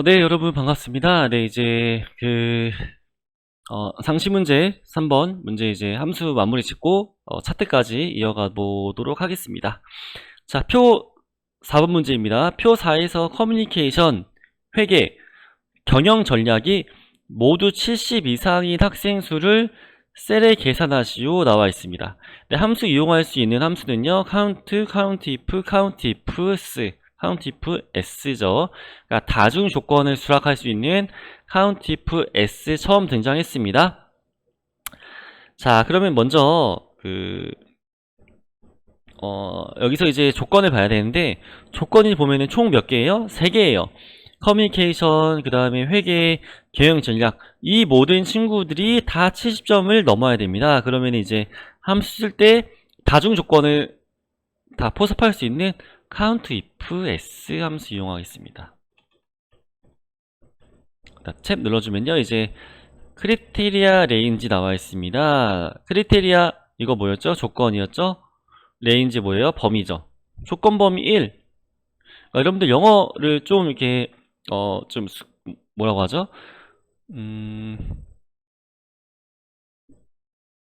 네, 여러분 반갑습니다. 네, 이제 상시 문제 3번 문제 이제 함수 마무리 짓고 차트까지 이어가 보도록 하겠습니다. 자, 표 4번 문제입니다. 표 4에서 커뮤니케이션, 회계, 경영 전략이 모두 70 이상인 학생 수를 셀에 계산하시오 나와 있습니다. 네, 함수 이용할 수 있는 함수는요, count, countIf, countifs, countifs죠. 그러니까 다중 조건을 수락할 수 있는 countifs 처음 등장했습니다. 자, 그러면 먼저 여기서 이제 조건을 봐야 되는데, 조건이 보면은 총 몇 개예요? 3개예요. 커뮤니케이션, 그 다음에 회계, 경영 전략, 이 모든 친구들이 다 70점을 넘어야 됩니다. 그러면 이제 함수 쓸 때 다중 조건을 다 포섭할 수 있는 countifs 함수 이용하겠습니다. 탭 눌러주면요, 이제 크리테리아 레인지 나와 있습니다. 크리테리아 이거 뭐였죠? 조건이었죠? 레인지 뭐예요? 범위죠. 조건 범위 1. 여러분들 영어를 좀 이렇게 좀 뭐라고 하죠?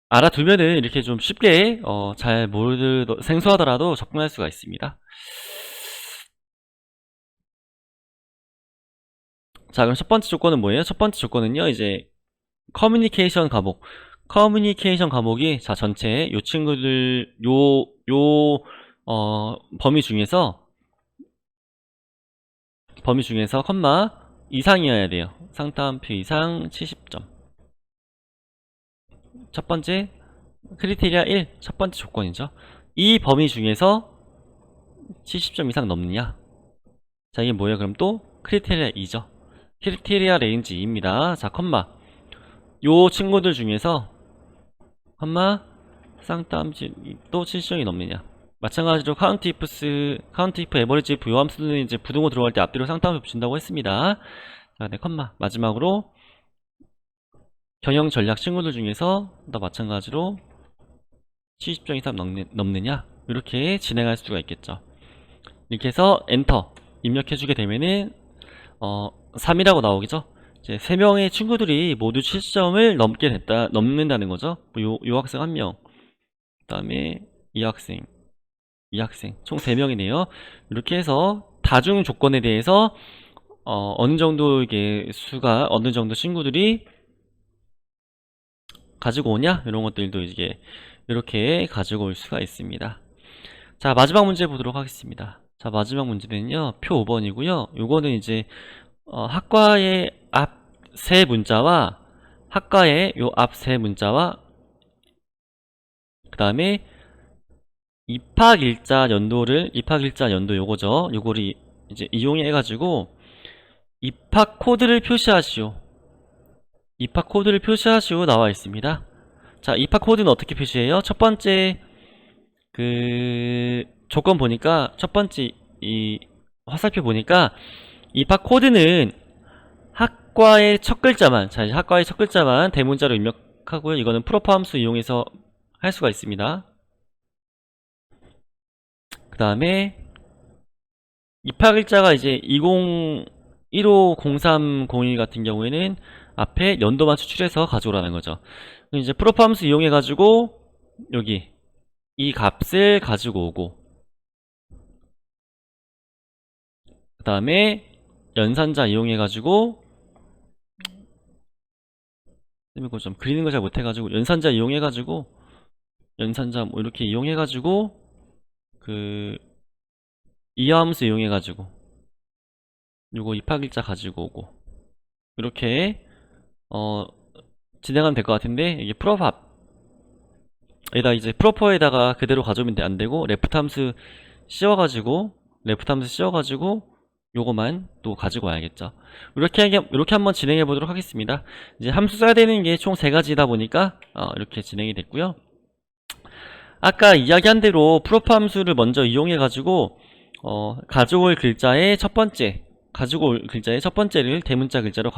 알아두면은 이렇게 좀 쉽게 잘 모르도 생소하더라도 접근할 수가 있습니다. 자, 그럼 첫 번째 조건은 뭐예요? 첫 번째 조건은요, 이제 커뮤니케이션 과목. 커뮤니케이션 과목이 자 전체 요 친구들 범위 중에서 컴마 이상이어야 돼요. 상따옴표 이상 70점. 첫 번째 크리테리아 1, 첫 번째 조건이죠. 이 범위 중에서 70점 이상 넘느냐? 자, 이게 뭐예요? 그럼 또 크리테리아 2죠. 크리테리아 레인지 2입니다. 자, 컴마 요 친구들 중에서 컴마 쌍따옴질 또 70점이 넘느냐? 마찬가지로 카운트 이프 에버리지 부요 함수는 이제 부등호 들어갈 때 앞뒤로 쌍따옴을 붙인다고 했습니다. 자, 네, 컴마 마지막으로 경영 전략 친구들 중에서 또 마찬가지로 70점 이상 넘느냐? 이렇게 진행할 수가 있겠죠. 이렇게 해서 엔터 입력해주게 되면은 3이라고 나오겠죠. 이제 3명의 친구들이 모두 70점을 넘는다는 거죠. 요 학생 1명, 그 다음에 이 학생, 총 3명이네요. 이렇게 해서 다중 조건에 대해서 어느 정도 이게 수가 어느 정도 친구들이 가지고 오냐? 이런 것들도 이게 이렇게 가지고 올 수가 있습니다. 자, 마지막 문제 보도록 하겠습니다. 자, 마지막 문제는요, 표 5번이고요. 요거는 이제 학과의 앞 세 문자와 학과의 요 앞 세 문자와 그 다음에 입학일자 연도 요거죠. 요거를 이제 이용해 가지고 입학 코드를 표시하시오. 입학 코드를 표시하시오 나와 있습니다. 자, 입학 코드는 어떻게 표시해요? 첫 번째 조건 보니까 첫 번째 이 화살표 보니까 입학 코드는 학과의 첫 글자만, 자, 학과의 첫 글자만 대문자로 입력하고요. 이거는 프로퍼 함수 이용해서 할 수가 있습니다. 그 다음에 입학일자가 이제 150301 같은 경우에는 앞에 연도만 추출해서 가져오라는 거죠. 이제 프로퍼 함수 이용해 가지고 여기 이 값을 가지고 오고, 그 다음에 연산자 이용해 가지고 이거 좀 그리는 거 잘 못해가지고 연산자 이용해가지고 연산자 뭐 이렇게 이용해가지고 이하함수 이용해가지고 요거 입학일자 가지고 오고 이렇게 진행하면 될 것 같은데, 이게 프로팝 에다 이제 프로퍼에다가 그대로 가져오면 안되고 레프트 함수 씌워가지고 요거만 또 가지고 와야겠죠. 이렇게 한번 진행해 보도록 하겠습니다. 이제 함수 써야 되는 게 총 3가지다 보니까 이렇게 진행이 됐고요. 아까 이야기한 대로 프로퍼 함수를 먼저 이용해 가지고 가져올 글자의 첫 번째를 대문자 글자로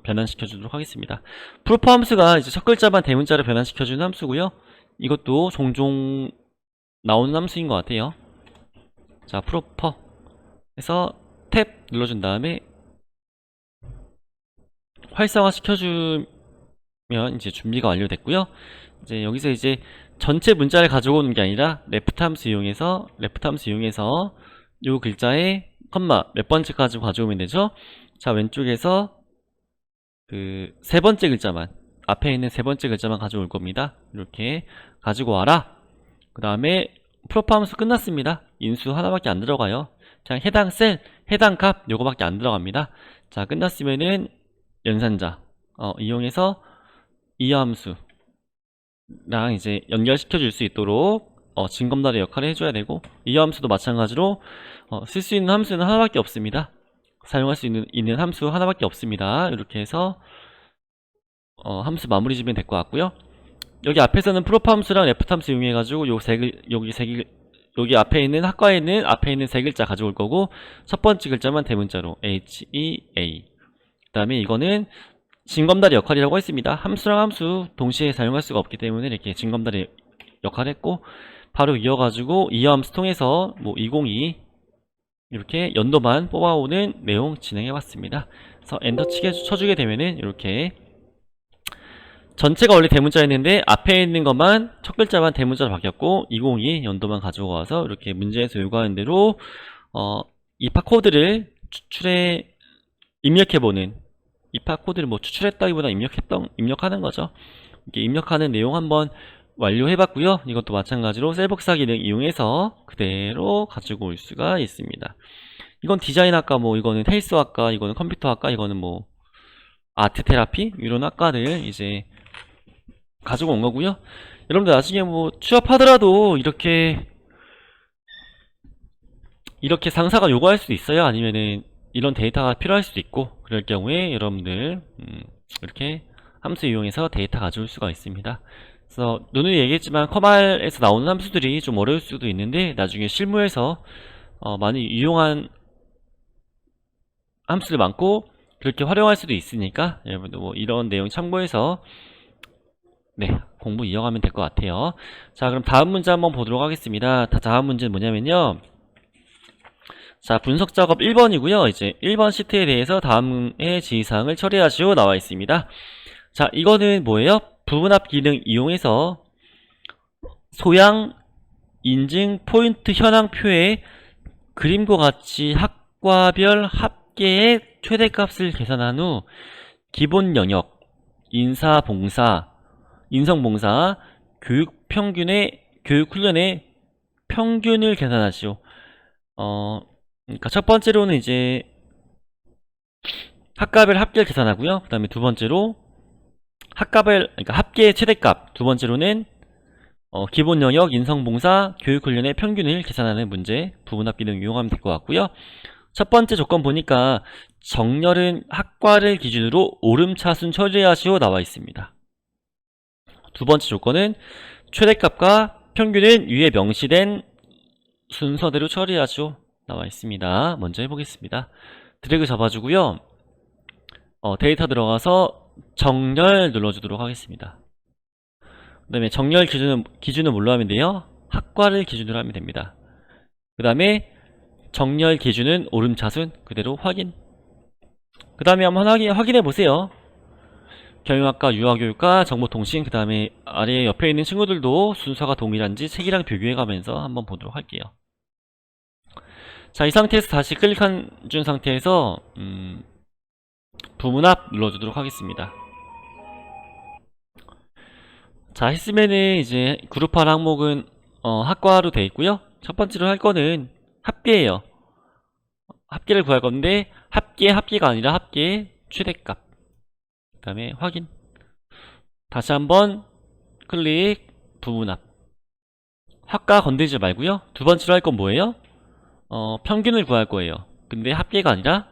변환시켜 주도록 하겠습니다. 프로퍼 함수가 이제 첫 글자만 대문자로 변환시켜 주는 함수고요. 이것도 종종 나오는 함수인 것 같아요. 자, 프로퍼 해서 탭 눌러준 다음에 활성화 시켜주면 이제 준비가 완료됐고요. 이제 여기서 이제 전체 문자를 가져오는 게 아니라 레프트 함수 이용해서 요 글자에 컴마 몇 번째까지 가져오면 되죠. 자, 왼쪽에서 그 세 번째 글자만, 앞에 있는 세 번째 글자만 가져올 겁니다. 이렇게 가지고 와라. 그 다음에 프로파 함수 끝났습니다. 인수 하나밖에 안 들어가요. 그냥 해당 셀, 해당 값 요거밖에 안 들어갑니다. 자, 끝났으면은 연산자 이용해서 이 함수랑 이제 연결시켜 줄 수 있도록 징검다리 역할을 해줘야 되고, 이 함수도 마찬가지로 쓸 수 있는 함수는 하나밖에 없습니다. 사용할 수 있는 함수 하나밖에 없습니다. 이렇게 해서 함수 마무리 지으면 될 것 같고요. 여기 앞에서는 프로파 함수랑 레프트 함수 이용해가지고 여기 앞에 있는 학과에 있는 앞에 있는 세 글자 가져올 거고, 첫 번째 글자만 대문자로 HEA. 그 다음에 이거는 징검다리 역할이라고 했습니다. 함수랑 함수 동시에 사용할 수가 없기 때문에 이렇게 징검다리 역할을 했고, 바로 이어가지고 이 함수 통해서 뭐 202 이렇게 연도만 뽑아오는 내용 진행해봤습니다. 그래서 엔터 쳐주게 되면은 이렇게 전체가 원래 대문자였는데 앞에 있는 것만 첫 글자만 대문자로 바뀌었고, 202 연도만 가지고 와서 이렇게 문제에서 요구하는 대로 입학 코드를 입력해보는, 입학 코드를 뭐 추출했다기보다 입력하는 거죠. 이렇게 입력하는 내용 한번 완료해봤고요. 이것도 마찬가지로 셀복사 기능 이용해서 그대로 가지고 올 수가 있습니다. 이건 디자인 학과, 뭐 이거는 헬스 학과, 이거는 컴퓨터 학과, 이거는 뭐 아트 테라피 이런 학과를 이제 가지고 온 거고요. 여러분들 나중에 뭐 취업하더라도 이렇게 상사가 요구할 수도 있어요. 아니면은 이런 데이터가 필요할 수도 있고, 그럴 경우에 여러분들 이렇게 함수 이용해서 데이터 가져올 수가 있습니다. 그래서 누누이 얘기했지만 컴알에서 나오는 함수들이 좀 어려울 수도 있는데, 나중에 실무에서 많이 이용한 함수들 많고 그렇게 활용할 수도 있으니까 여러분들 뭐 이런 내용 참고해서 공부 이어가면 될 것 같아요. 자, 그럼 다음 문제 한번 보도록 하겠습니다. 다음 문제는 뭐냐면요, 자, 분석 작업 1번이고요. 이제 1번 시트에 대해서 다음의 지시사항을 처리하시오 나와 있습니다. 자, 이거는 뭐예요? 부분합 기능 이용해서 소양, 인증, 포인트 현황표에 그림과 같이 학과별 합계의 최대값을 계산한 후 기본 영역, 인성봉사, 교육훈련의 평균을 계산하시오. 그러니까 첫 번째로는 이제 학과별 합계를 계산하고요. 그 다음에 두 번째로 그러니까 합계의 최대값, 두 번째로는 기본 영역, 인성봉사, 교육훈련의 평균을 계산하는 문제, 부분합 기능 이용하면 될 것 같고요. 첫 번째 조건 보니까 정렬은 학과를 기준으로 오름차순 처리하시오 나와 있습니다. 두 번째 조건은 최대값과 평균은 위에 명시된 순서대로 처리하시오 나와 있습니다. 먼저 해보겠습니다. 드래그 잡아주고요. 데이터 들어가서 정렬 눌러주도록 하겠습니다. 그 다음에 정렬 기준은 뭘로 하면 돼요? 학과를 기준으로 하면 됩니다. 그 다음에 정렬 기준은 오름차순 그대로 확인. 그 다음에 한번 확인해 보세요. 경영학과, 유아교육과, 정보통신, 그 다음에 아래 옆에 있는 친구들도 순서가 동일한지 책이랑 비교해 가면서 한번 보도록 할게요. 자, 이 상태에서 다시 클릭한 준 상태에서 부분합 눌러주도록 하겠습니다. 자, 했으면은 이제 그룹화 항목은 학과로 되어 있고요. 첫 번째로 할 거는 합계예요. 합계를 구할 건데 합계가 아니라 합계 최대값. 그 다음에 확인. 다시 한번 클릭 부분합. 학과 건드리지 말고요. 두 번째로 할 건 뭐예요? 평균을 구할 거예요. 근데 합계가 아니라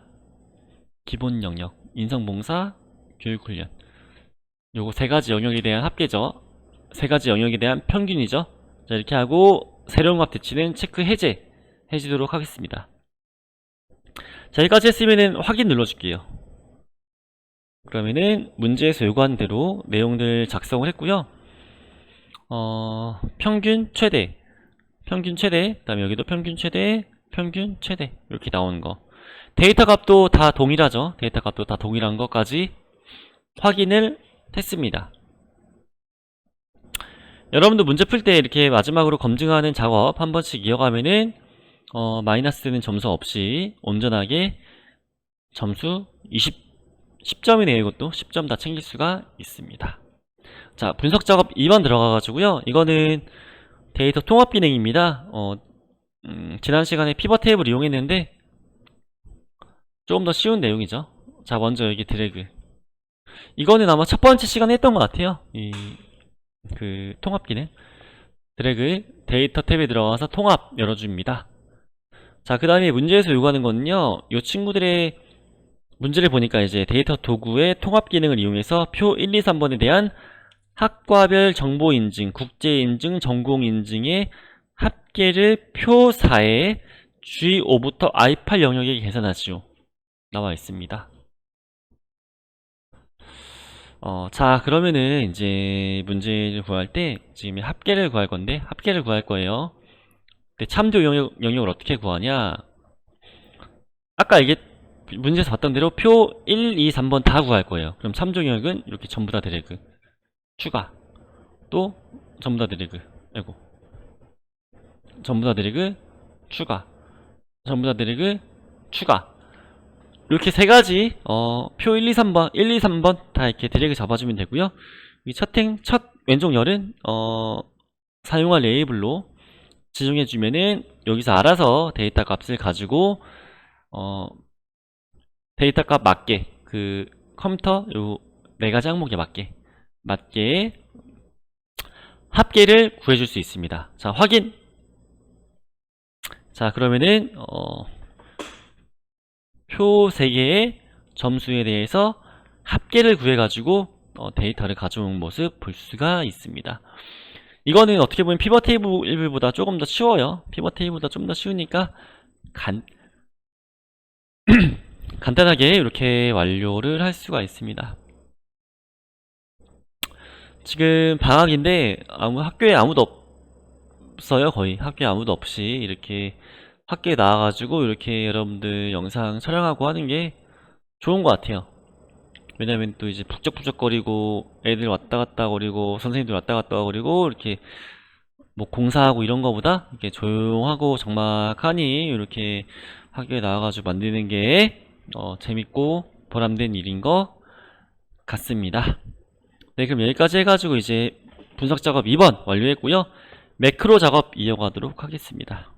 기본 영역, 인성봉사, 교육훈련. 요거 세 가지 영역에 대한 합계죠. 세 가지 영역에 대한 평균이죠. 자, 이렇게 하고 새로운 값 대치는 체크 해지도록 하겠습니다. 자, 여기까지 했으면은 확인 눌러줄게요. 그러면은 문제에서 요구한 대로 내용들 작성을 했고요. 평균 최대, 그 다음에 여기도 평균 최대 이렇게 나오는 거. 데이터 값도 다 동일하죠. 데이터 값도 다 동일한 것까지 확인을 했습니다. 여러분도 문제 풀 때 이렇게 마지막으로 검증하는 작업 한 번씩 이어가면은 마이너스 되는 점수 없이 온전하게 점수 10점이네요. 이것도 10점 다 챙길 수가 있습니다. 자, 분석 작업 2번 들어가가지고요. 이거는 데이터 통합 기능입니다. 지난 시간에 피벗 테이블 이용했는데 조금 더 쉬운 내용이죠. 자, 먼저 여기 드래그. 이거는 아마 첫 번째 시간에 했던 것 같아요. 그 통합 기능. 드래그 데이터 탭에 들어가서 통합 열어줍니다. 자, 그 다음에 문제에서 요구하는 거는요, 이 친구들의 문제를 보니까 이제 데이터 도구의 통합 기능을 이용해서 표 1, 2, 3번에 대한 학과별 정보 인증, 국제 인증, 전공 인증의 합계를 표 4의 G5부터 I8 영역에 계산하시오. 나와 있습니다. 자, 그러면은 이제 문제를 구할 때 지금 합계를 구할 건데 합계를 구할 거예요. 근데 참조 영역을 어떻게 구하냐? 아까 이게 문제에서 봤던 대로 표 1, 2, 3번 다 구할 거예요. 그럼 참조 영역은 이렇게 전부 다 드래그 추가, 또 전부 다 드래그, 아이고, 전부 다 드래그 추가, 전부 다 드래그 추가. 이렇게 세 가지 표 1, 2, 3번 1, 2, 3번 다 이렇게 드래그 잡아주면 되고요. 이 첫 왼쪽 열은 사용할 레이블로 지정해주면은 여기서 알아서 데이터 값을 가지고 데이터 값 맞게 그 컴퓨터 요 네 가지 항목에 맞게 합계를 구해줄 수 있습니다. 자, 확인. 자, 그러면은 표 3개의 점수에 대해서 합계를 구해가지고 데이터를 가져온 모습 볼 수가 있습니다. 이거는 어떻게 보면 피벗 테이블보다 조금 더 쉬워요. 피벗 테이블보다 좀 더 쉬우니까 간단하게 이렇게 완료를 할 수가 있습니다. 지금 방학인데 학교에 아무도 없어요. 거의 학교에 아무도 없이 이렇게 학교에 나와가지고 이렇게 여러분들 영상 촬영하고 하는 게 좋은 것 같아요. 왜냐면 또 이제 북적북적거리고 애들 왔다 갔다 거리고 선생님들 왔다 갔다 거리고 이렇게 뭐 공사하고 이런 거보다 이렇게 조용하고 적막하니 이렇게 학교에 나와가지고 만드는 게 재밌고 보람된 일인 것 같습니다. 네, 그럼 여기까지 해가지고 이제 분석 작업 2번 완료했고요. 매크로 작업 이어가도록 하겠습니다.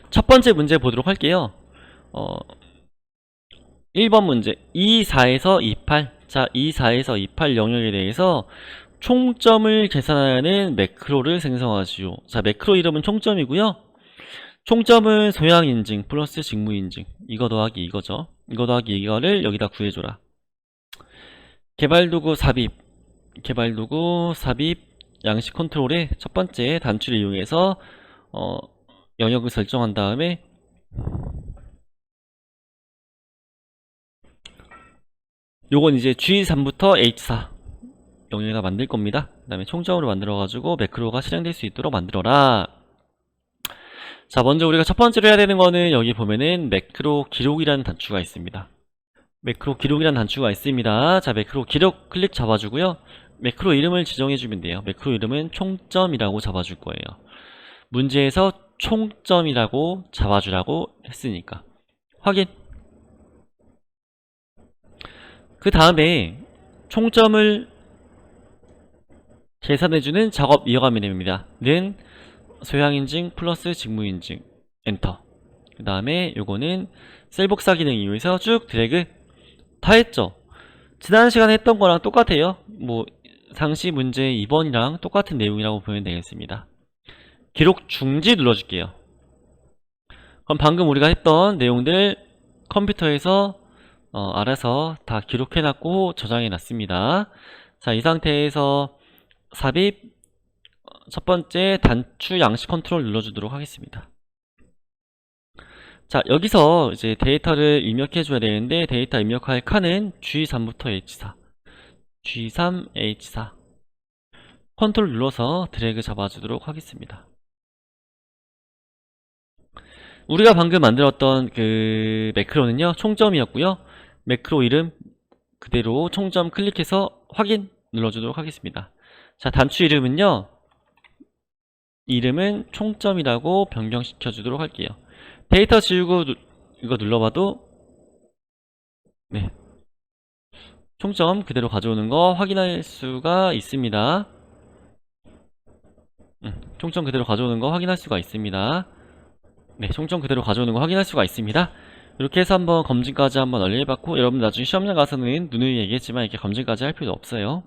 첫 번째 문제 보도록 할게요. 1번 문제 24에서 28. 자, 24에서 28 영역에 대해서 총점을 계산하는 매크로를 생성하시오. 자, 매크로 이름은 총점이고요. 총점은 소양 인증 플러스 직무 인증. 이거 더하기 이거죠. 이거 더하기 이거를 여기다 구해줘라. 개발도구 삽입 양식 컨트롤의 첫 번째 단추를 이용해서 영역을 설정한 다음에 요건 이제 G3부터 H4 영역에다 만들 겁니다. 그 다음에 총점으로 만들어가지고 매크로가 실행될 수 있도록 만들어라. 자, 먼저 우리가 첫 번째로 해야 되는 거는 여기 보면은 매크로 기록이라는 단추가 있습니다. 매크로 기록이라는 단추가 있습니다. 자, 매크로 기록 클릭 잡아주고요. 매크로 이름을 지정해주면 돼요. 매크로 이름은 총점이라고 잡아줄 거예요. 문제에서 총점이라고 잡아주라고 했으니까 확인. 그 다음에 총점을 계산해주는 작업 이어가면 됩니다. 는 소양인증 플러스 직무인증 엔터. 그 다음에 요거는 셀 복사 기능 이용해서 쭉 드래그. 다 했죠? 지난 시간에 했던 거랑 똑같아요. 뭐 상시 문제 2번이랑 똑같은 내용이라고 보면 되겠습니다. 기록 중지 눌러줄게요. 그럼 방금 우리가 했던 내용들 컴퓨터에서 알아서 다 기록해놨고 저장해놨습니다. 자, 이 상태에서 삽입 첫 번째 단추 양식 컨트롤 눌러주도록 하겠습니다. 자, 여기서 이제 데이터를 입력해줘야 되는데 데이터 입력할 칸은 G3부터 H4 G3, H4 컨트롤 눌러서 드래그 잡아주도록 하겠습니다. 우리가 방금 만들었던 그 매크로는요 총점이었고요. 매크로 이름 그대로 총점 클릭해서 확인 눌러주도록 하겠습니다. 자, 단추 이름은요, 이름은 총점이라고 변경시켜 주도록 할게요. 데이터 지우고 이거 눌러봐도 네, 총점 그대로 가져오는 거 확인할 수가 있습니다. 총점 그대로 가져오는 거 확인할 수가 있습니다. 네, 총점 그대로 가져오는 거 확인할 수가 있습니다. 이렇게 해서 한번 검증까지 한번 완료해봤고, 여러분 나중에 시험장 가서는 누누이 얘기했지만 이렇게 검증까지 할 필요 없어요.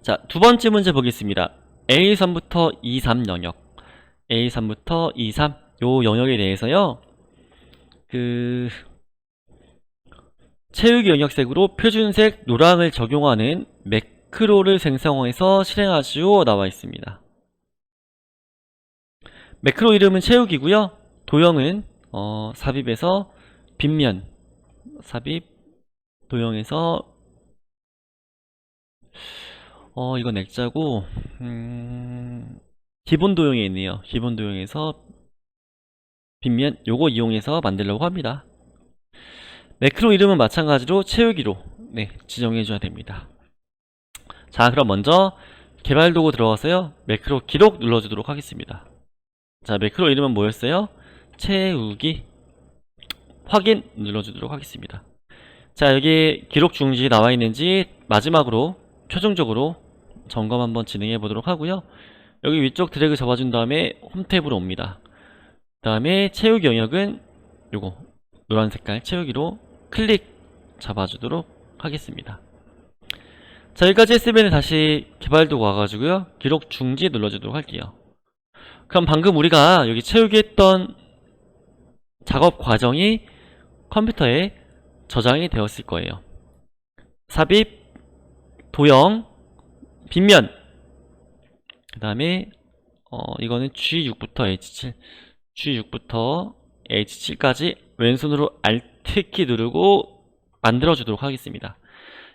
자, 두 번째 문제 보겠습니다. A3부터 23 영역, A3부터 23 요 영역에 대해서요, 채우기 영역색으로 표준색 노랑을 적용하는 매크로를 생성해서 실행하시오 나와 있습니다. 매크로 이름은 채우기고요. 도형은 삽입에서 빗면, 삽입 도형에서 이건 액자고 기본 도형에 있네요. 기본 도형에서 빗면 요거 이용해서 만들려고 합니다. 매크로 이름은 마찬가지로 채우기로 지정해 줘야 됩니다. 자, 그럼 먼저 개발 도구 들어가서요, 매크로 기록 눌러주도록 하겠습니다. 자, 매크로 이름은 뭐였어요? 채우기. 확인 눌러주도록 하겠습니다. 자, 여기 기록 중지 나와 있는지 마지막으로 최종적으로 점검 한번 진행해 보도록 하고요. 여기 위쪽 드래그 잡아준 다음에 홈 탭으로 옵니다. 그 다음에 채우기 영역은 요거 노란 색깔 채우기로 클릭 잡아주도록 하겠습니다. 자, 여기까지 했으면 다시 개발도구 와가지고요, 기록 중지 눌러주도록 할게요. 그럼 방금 우리가 여기 채우기 했던 작업 과정이 컴퓨터에 저장이 되었을 거예요. 삽입, 도형, 빗면, 그 다음에 이거는 G6부터 H7, G6부터 H7까지 왼손으로 Alt키 누르고 만들어주도록 하겠습니다.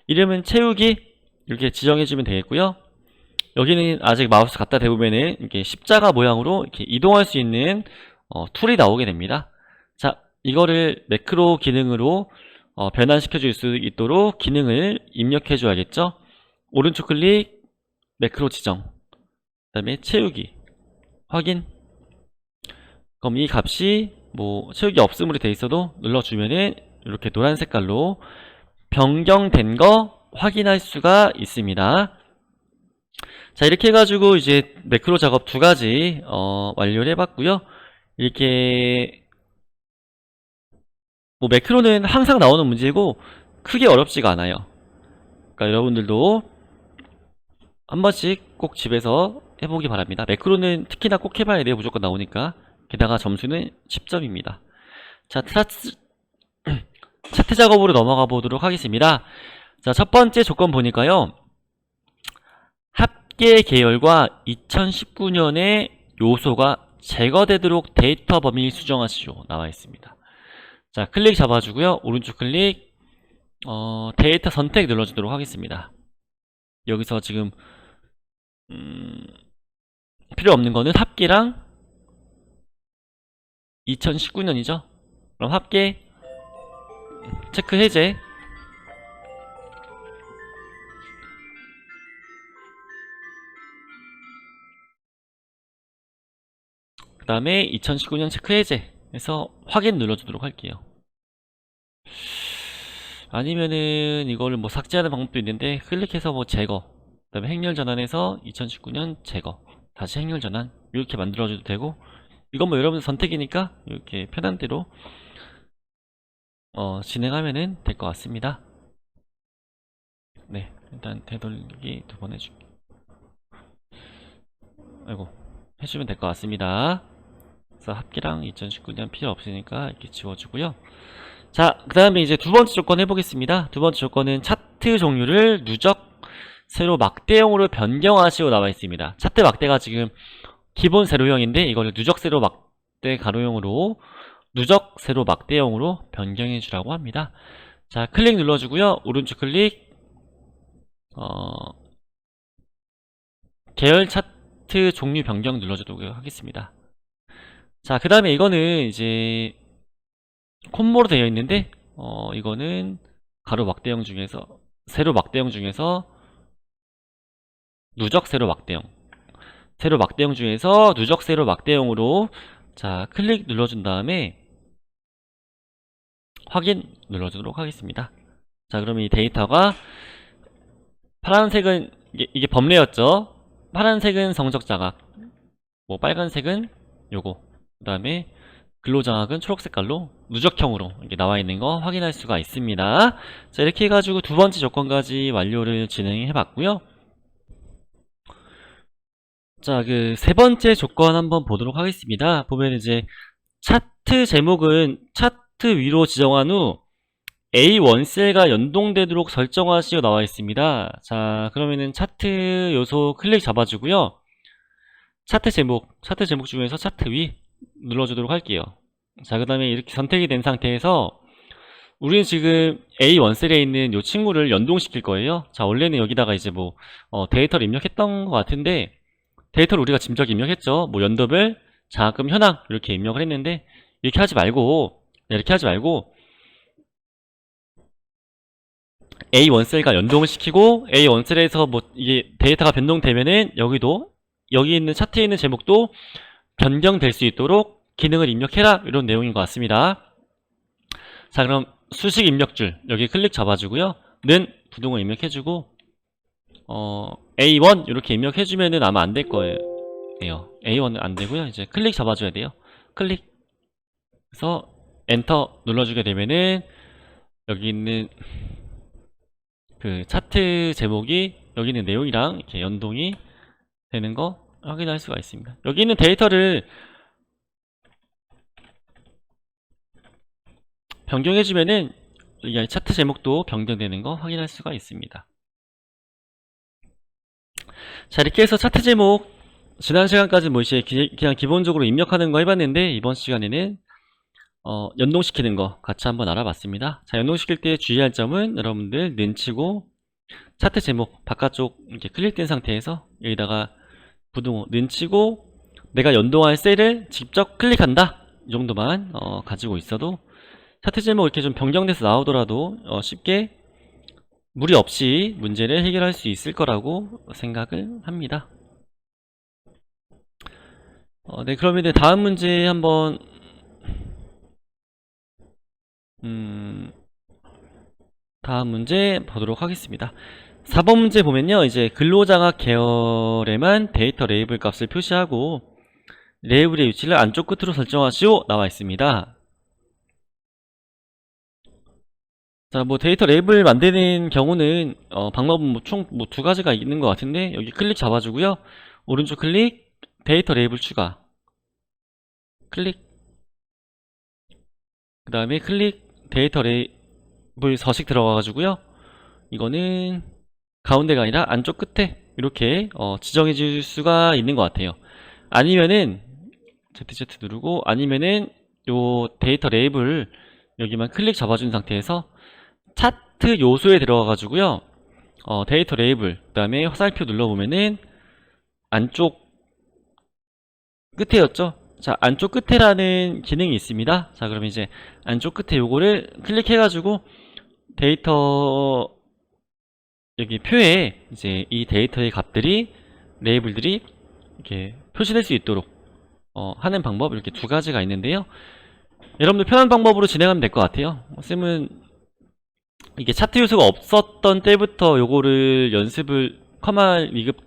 이름은 채우기 이렇게 지정해주면 되겠고요. 여기는 아직 마우스 갖다 대보면은 이렇게 십자가 모양으로 이렇게 이동할 수 있는 툴이 나오게 됩니다. 자, 이거를 매크로 기능으로 변환시켜 줄 수 있도록 기능을 입력해 줘야겠죠. 오른쪽 클릭, 매크로 지정, 그 다음에 채우기 확인. 그럼 이 값이 채우기 없음으로 돼 있어도 눌러주면은 이렇게 노란 색깔로 변경된 거 확인할 수가 있습니다. 자, 이렇게 해가지고 이제 매크로 작업 두 가지 완료를 해봤고요. 이렇게 매크로는 항상 나오는 문제고 크게 어렵지가 않아요. 그러니까 여러분들도 한 번씩 꼭 집에서 해보기 바랍니다. 매크로는 특히나 꼭 해봐야 돼요. 무조건 나오니까. 게다가 점수는 10점입니다. 자, 차트 작업으로 넘어가 보도록 하겠습니다. 자, 첫 번째 조건 보니까요, 합계 계열과 2019년의 요소가 제거되도록 데이터 범위 수정하시오 나와 있습니다. 자, 클릭 잡아주고요, 오른쪽 클릭, 데이터 선택 눌러주도록 하겠습니다. 여기서 지금 필요 없는 거는 합계랑 2019년이죠. 그럼 합계 체크 해제, 그 다음에 2019년 체크 해제 해서 확인 눌러주도록 할게요. 아니면은 이거를 삭제하는 방법도 있는데, 클릭해서 제거, 그 다음에 행렬 전환해서 2019년 제거, 다시 행렬 전환 이렇게 만들어줘도 되고, 이건 여러분 선택이니까 이렇게 편한 대로 진행하면은 될 것 같습니다. 네, 일단 되돌리기 두 번 해줄게. 아이고, 해주면 될 것 같습니다. 그래서 합계랑 2019년 필요 없으니까 이렇게 지워주고요. 자, 그 다음에 이제 두 번째 조건 해보겠습니다. 두 번째 조건은 차트 종류를 누적 세로 막대형으로 변경하시오 나와 있습니다. 차트 막대가 지금 기본 세로형인데 이거를 누적 세로 막대 가로형으로, 누적 세로 막대형으로 변경해 주라고 합니다. 자, 클릭 눌러주고요, 오른쪽 클릭, 계열 차트 종류 변경 눌러주도록 하겠습니다. 자, 그 다음에 이거는 이제 콤보로 되어 있는데 이거는 가로 막대형 중에서 세로 막대형 중에서 누적 세로 막대형, 세로 막대형 중에서 누적 세로 막대형으로 자 클릭 눌러준 다음에 확인 눌러주도록 하겠습니다. 자 그러면 이 데이터가 파란색은 이게 범례였죠. 파란색은 성적 자각, 뭐 빨간색은 요거, 그 다음에 근로장학은 초록색깔로 누적형으로 이렇게 나와 있는 거 확인할 수가 있습니다. 자 이렇게 해가지고 두 번째 조건까지 완료를 진행해 봤고요. 자 그 세 번째 조건 한번 보도록 하겠습니다. 보면 이제 차트 제목은 차트 위로 지정한 후 A1 셀과 연동되도록 설정하시오 나와 있습니다. 자 그러면은 차트 요소 클릭 잡아주고요. 차트 제목 중에서 차트 위 눌러주도록 할게요. 자 그 다음에 이렇게 선택이 된 상태에서 우리는 지금 A1 셀에 있는 이 친구를 연동시킬 거예요. 자 원래는 여기다가 이제 뭐 데이터를 입력했던 것 같은데, 데이터를 우리가 짐작 입력했죠. 뭐 연도별, 장학금 현황 이렇게 입력을 했는데 이렇게 하지 말고 A1 셀과 연동을 시키고 A1 셀에서 뭐 이게 데이터가 변동되면은 여기 있는 차트에 있는 제목도 변경될 수 있도록 기능을 입력해라, 이런 내용인 것 같습니다. 자 그럼 수식 입력줄 여기 클릭 잡아주고요. 는 부동을 입력해주고 A1 이렇게 입력해주면은 아마 안 될 거예요. A1은 안 되고요. 이제 클릭 잡아줘야 돼요. 클릭. 그래서 엔터 눌러주게 되면은 여기 있는 그 차트 제목이 여기 있는 내용이랑 이렇게 연동이 되는 거 확인할 수가 있습니다. 여기 있는 데이터를 변경해주면은 이 차트 제목도 변경되는 거 확인할 수가 있습니다. 자 이렇게 해서 차트 제목 지난 시간까지 뭐 이제 그냥 기본적으로 입력하는 거 해봤는데, 이번 시간에는 연동시키는 거 같이 한번 알아봤습니다. 자 연동시킬 때 주의할 점은 여러분들 는치고 차트 제목 바깥쪽 이렇게 클릭된 상태에서 여기다가 부등호 는치고 내가 연동할 셀을 직접 클릭한다, 이 정도만 가지고 있어도 차트 제목 이렇게 좀 변경돼서 나오더라도 쉽게 무리 없이 문제를 해결할 수 있을 거라고 생각을 합니다. 네 그러면 다음 문제 한번 다음 문제 보도록 하겠습니다. 4번 문제 보면요, 이제 근로장학 계열에만 데이터 레이블 값을 표시하고 레이블의 위치를 안쪽 끝으로 설정하시오 나와 있습니다. 자, 뭐 데이터 레이블 만드는 경우는 방법은 뭐 총 뭐 두 가지가 있는 것 같은데, 여기 클릭 잡아주고요. 오른쪽 클릭 데이터 레이블 추가 클릭, 그 다음에 클릭 데이터 레이블 서식 들어가가지고요. 이거는 가운데가 아니라 안쪽 끝에 이렇게 지정해 줄 수가 있는 것 같아요. 아니면은 ZZ 누르고, 아니면은 요 데이터 레이블 여기만 클릭 잡아준 상태에서 차트 요소에 들어가 가지고요, 데이터 레이블 그 다음에 화살표 눌러보면은 안쪽 끝에였죠. 자 안쪽 끝에라는 기능이 있습니다. 자 그럼 이제 안쪽 끝에 요거를 클릭해 가지고 데이터 여기 표에 이제 이 데이터의 값들이 레이블들이 이렇게 표시될 수 있도록 하는 방법, 이렇게 두 가지가 있는데요. 여러분들 편한 방법으로 진행하면 될 것 같아요. 쌤은 이게 차트 요소가 없었던 때부터 요거를 연습을 커말 2급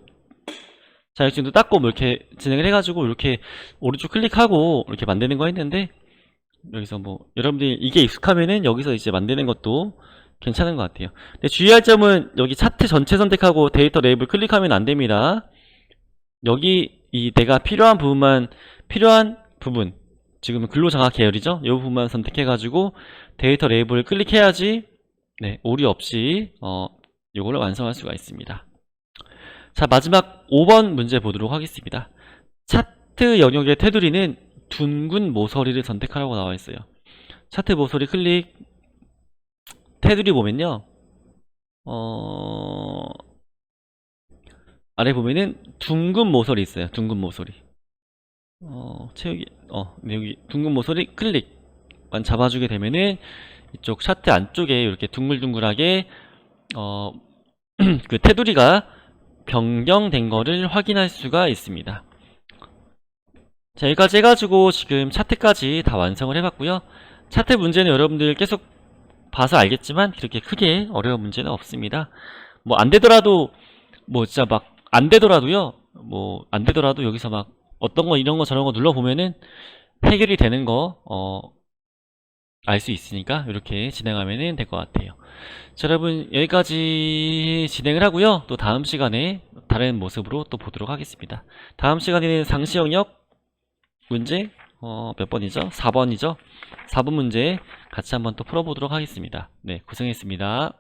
자격증도 땄고 뭐 이렇게 진행을 해가지고 이렇게 오른쪽 클릭하고 이렇게 만드는 거 했는데, 여기서 뭐 여러분들이 이게 익숙하면은 여기서 이제 만드는 것도 괜찮은 것 같아요. 근데 주의할 점은 여기 차트 전체 선택하고 데이터 레이블 클릭하면 안 됩니다. 여기 이 내가 필요한 부분, 지금은 근로장학 계열이죠. 이 부분만 선택해가지고 데이터 레이블을 클릭해야지 네, 오류 없이 이거를 완성할 수가 있습니다. 자 마지막 5번 문제 보도록 하겠습니다. 차트 영역의 테두리는 둥근 모서리를 선택하라고 나와 있어요. 차트 모서리 클릭, 테두리 보면요, 아래 보면은 둥근 모서리 있어요. 둥근 모서리. 채우기, 네, 여기 둥근 모서리 클릭만 잡아주게 되면은 이쪽 차트 안쪽에 이렇게 둥글둥글하게 그 테두리가 변경된 거를 확인할 수가 있습니다. 자, 여기까지 해가지고 지금 차트까지 다 완성을 해봤고요. 차트 문제는 여러분들 계속 봐서 알겠지만 그렇게 크게 어려운 문제는 없습니다. 뭐 안되더라도 뭐 진짜 막 안되더라도요, 뭐 안되더라도 여기서 막 어떤 거 이런 거 저런 거 눌러보면은 해결이 되는 거 알 수 있으니까 이렇게 진행하면 될 것 같아요. 자, 여러분 여기까지 진행을 하고요. 또 다음 시간에 다른 모습으로 또 보도록 하겠습니다. 다음 시간에는 상시 영역 문제 몇 번이죠? 4번이죠? 4번 문제 같이 한번 또 풀어보도록 하겠습니다. 네, 고생했습니다.